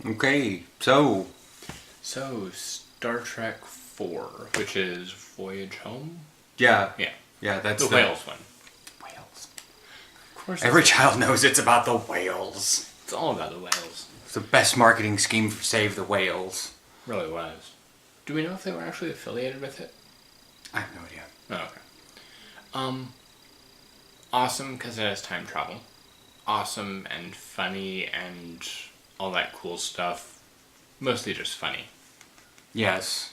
Okay, so Star Trek 4, which is Voyage Home? yeah, Yeah. that's The whales one. whales. Of course Every child knows it's about the whales. it's all about the whales. It's the best marketing scheme for Save the Whales. Really was. Do we know if they were actually affiliated with it? I have no idea. Oh, okay. Awesome because it has time travel. Awesome and funny and all that cool stuff. Mostly just funny. Yes.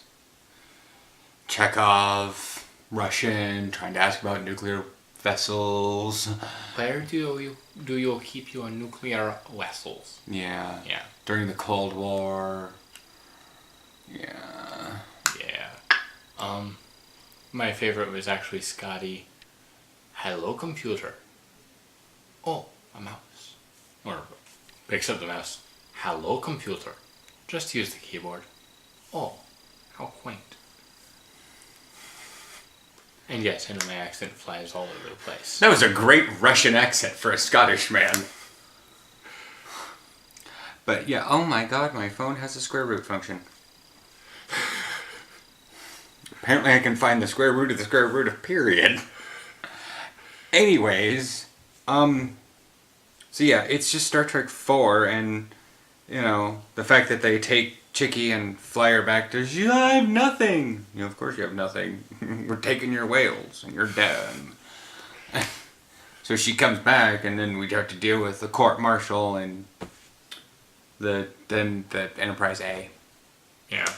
Chekhov, Russian, trying to ask about nuclear vessels. Where do you keep your nuclear vessels? Yeah. Yeah. During the Cold War. Yeah. Yeah. My favorite was actually Scotty. Hello, computer. Oh, a mouse. Or picks up the mouse. Hello, computer. Just use the keyboard. Oh, how quaint. And yes, I know my accent flies all over the place. That was a great Russian accent for a Scottish man. But yeah, oh my god, my phone has a square root function. Apparently I can find the square root of period. Anyways, so yeah, it's just Star Trek 4, and, you know, the fact that they take Chicky and fly her back to, I have nothing! You know, of course you have nothing. We're taking your whales, and you're dead. So she comes back, and then we have to deal with the court-martial and the Enterprise A. Yeah.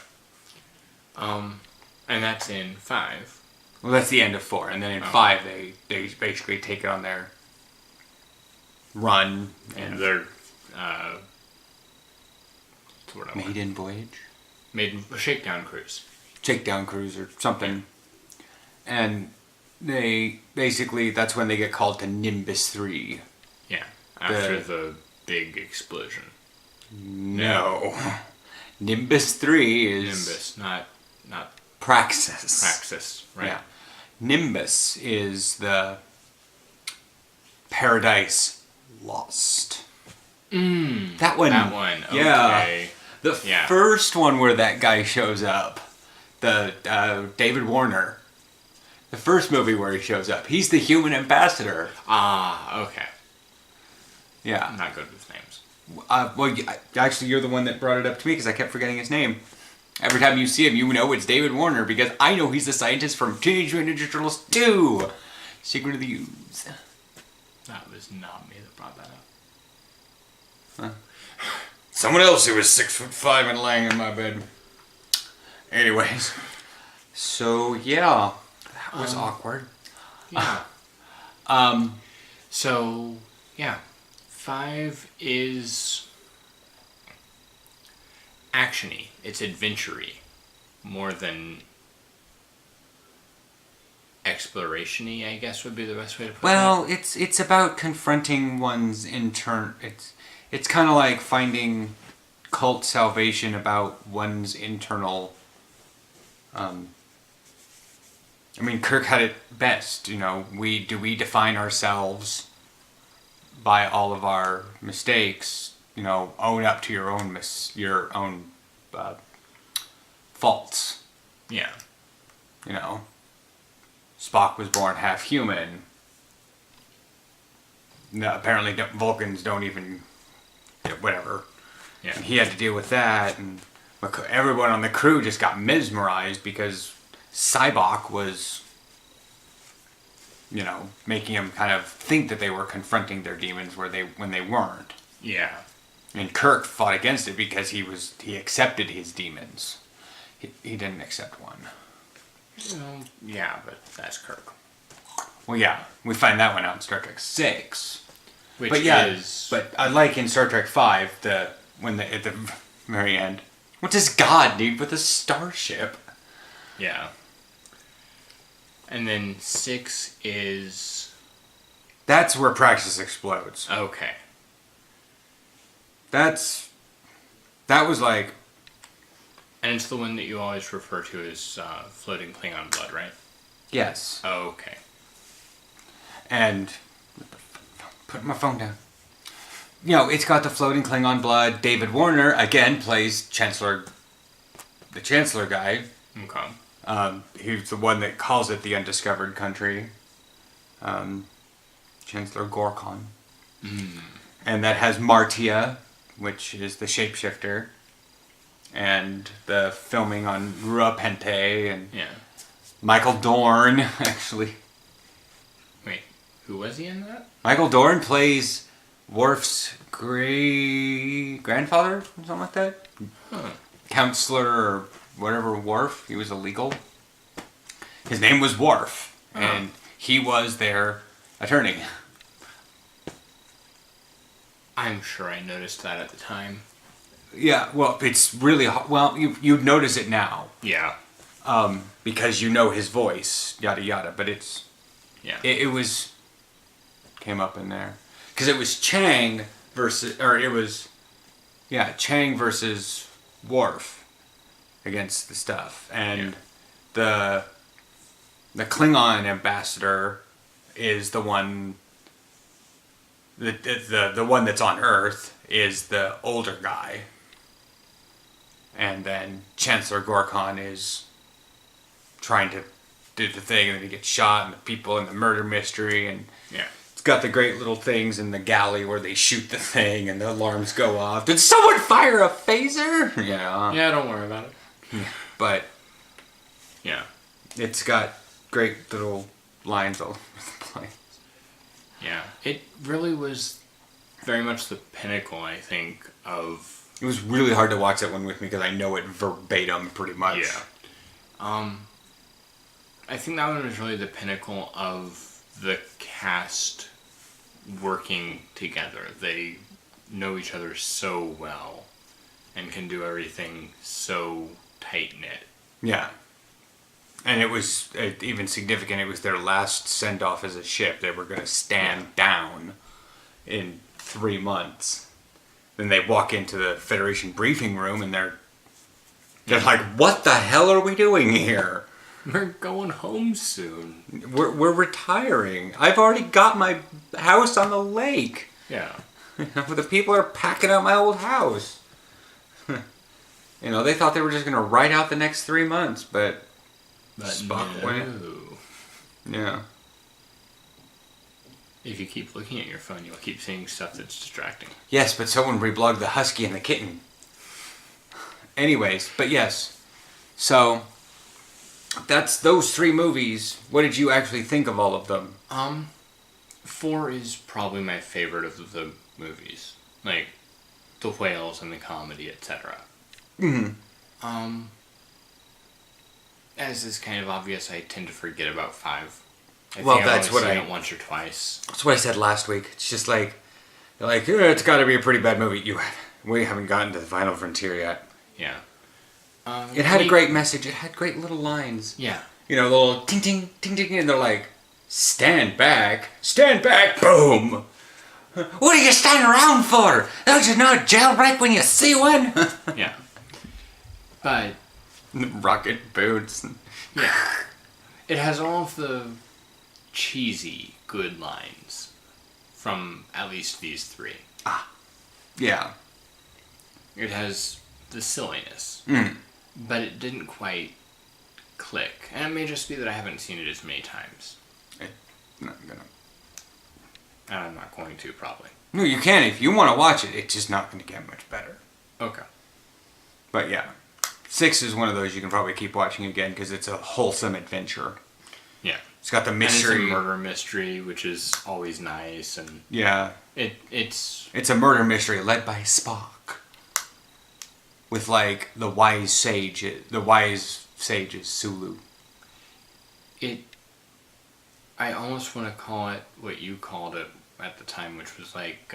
And that's in 5. Well, that's the end of 4, and then in 5 they basically take it on their run. And their, Maiden voyage? shakedown cruise. Shakedown cruise or something. And they basically, that's when they get called to Nimbus 3. Yeah. After the big explosion. No. Nimbus 3 is... Nimbus, not Praxis. Praxis, right? Yeah. Nimbus is the Paradise Lost. That one. That one, Yeah. okay. The first one where that guy shows up. The David Warner. The first movie where he shows up. He's the human ambassador. Ah, okay. Yeah. I'm not good with names. Well, actually, you're the one that brought it up to me because I kept forgetting his name. Every time you see him, you know it's David Warner because I know he's the scientist from Teenage Mutant Ninja Turtles 2. Secret of the Ooze. That was not me that brought that up. Huh? Someone else who was 6'5" and laying in my bed. Anyways. So, yeah. That was awkward. Yeah. So, yeah. 5 is action-y. It's adventure-y. More than exploration-y, I guess would be the best way to put it. Well, it's about confronting one's it's kind of like finding cult salvation about one's internal I mean, Kirk had it best, you know. We define ourselves by all of our mistakes, you know, own up to your own faults. Yeah. You know, Spock was born half human. No, apparently Vulcans don't even, whatever. Yeah. And he had to deal with that, and everyone on the crew just got mesmerized because Cybok was, you know, making them kind of think that they were confronting their demons when they weren't. Yeah. And Kirk fought against it because he accepted his demons. He didn't accept one. Well, yeah, but that's Kirk. Well, yeah, we find that one out in Star Trek 6. Which But yeah, is... but I like in Star Trek 5 at the very end, what does God need with a starship? Yeah. And then 6 is... That's where Praxis explodes. Okay. That was like... And it's the one that you always refer to as floating Klingon blood, right? Yes. Okay. And... Put my phone down. it's got the floating Klingon blood. David Warner, again, plays Chancellor, the Chancellor guy. Okay. He's the one that calls it the Undiscovered Country. Chancellor Gorkon. And that has Martia, which is the shapeshifter. And the filming on Rua Pente and Yeah. Michael Dorn, actually. Wait, who was he in that? Michael Dorn plays Worf's grandfather, or something like that. Huh. Counselor or whatever Worf. He was illegal. His name was Worf, and he was their attorney. I'm sure I noticed that at the time. Yeah, well, it's really well. You'd notice it now, Yeah. because you know his voice, yada yada. But Yeah. it was came up in there because it was Chang versus Chang versus Worf against the stuff, and the Klingon ambassador is the one. The one that's on Earth is the older guy. And then Chancellor Gorkon is trying to do the thing, and then he gets shot, and the people in the murder mystery, and it's got the great little things in the galley where they shoot the thing and the alarms go off. Did someone fire a phaser? Yeah. Yeah, don't worry about it. But Yeah. it's got great little lines all over the place. Yeah. It really was very much the pinnacle, I think, of... It was really hard to watch that one with me because I know it verbatim pretty much. Yeah. I think that one was really the pinnacle of the cast working together. They know each other so well and can do everything so tight-knit. Yeah. And it was even significant. It was their last send-off as a ship. They were going to stand down in 3 months. Then they walk into the Federation briefing room and they're like, "What the hell are we doing here? We're going home soon." We're retiring. I've already got my house on the lake. Yeah. The people are packing up my old house. They thought they were just going to ride out the next 3 months, but Spock went. Yeah. If you keep looking at your phone, you'll keep seeing stuff that's distracting. Yes, but someone reblogged the husky and the kitten. Anyways, but yes. So, that's those 3 movies. What did you actually think of all of them? 4 is probably my favorite of the movies. Like, the whales and the comedy, etc. Mm-hmm. As is kind of obvious, I tend to forget about 5. I Well, think that's I've what only seen it once or twice. That's what I said last week. It's just like, it's got to be a pretty bad movie. We haven't gotten to the final frontier yet. Yeah. It had a great message. It had great little lines. Yeah. The little ting ting ting ting, and they're like, stand back, boom. What are you standing around for? Don't you know a jailbreak when you see one? Yeah. But rocket boots. yeah, it has all of the cheesy good lines from at least these 3. Yeah. It has the silliness, but it didn't quite click. And it may just be that I haven't seen it as many times. Not gonna. And I'm not going to, probably. No, you can if you want to watch it. It's just not going to get much better. Okay. But yeah, 6 is one of those you can probably keep watching again because it's a wholesome adventure. Yeah. It's got the mystery. And it's a murder mystery, which is always nice, and yeah, it's a murder mystery led by Spock, with like the wise sage is Sulu. I almost want to call it what you called it at the time, which was like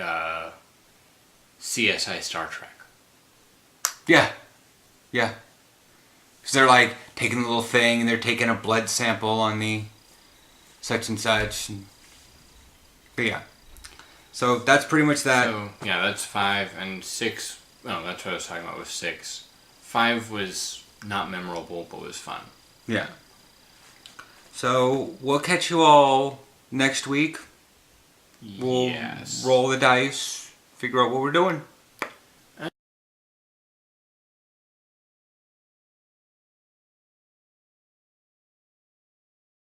CSI Star Trek. Yeah. Because they're like taking the little thing and they're taking a blood sample on the such and such. But yeah. So that's pretty much that. So yeah, that's 5 and 6. No, that's what I was talking about with 6. 5 was not memorable, but was fun. Yeah. So we'll catch you all next week. We'll Yes. roll the dice, figure out what we're doing.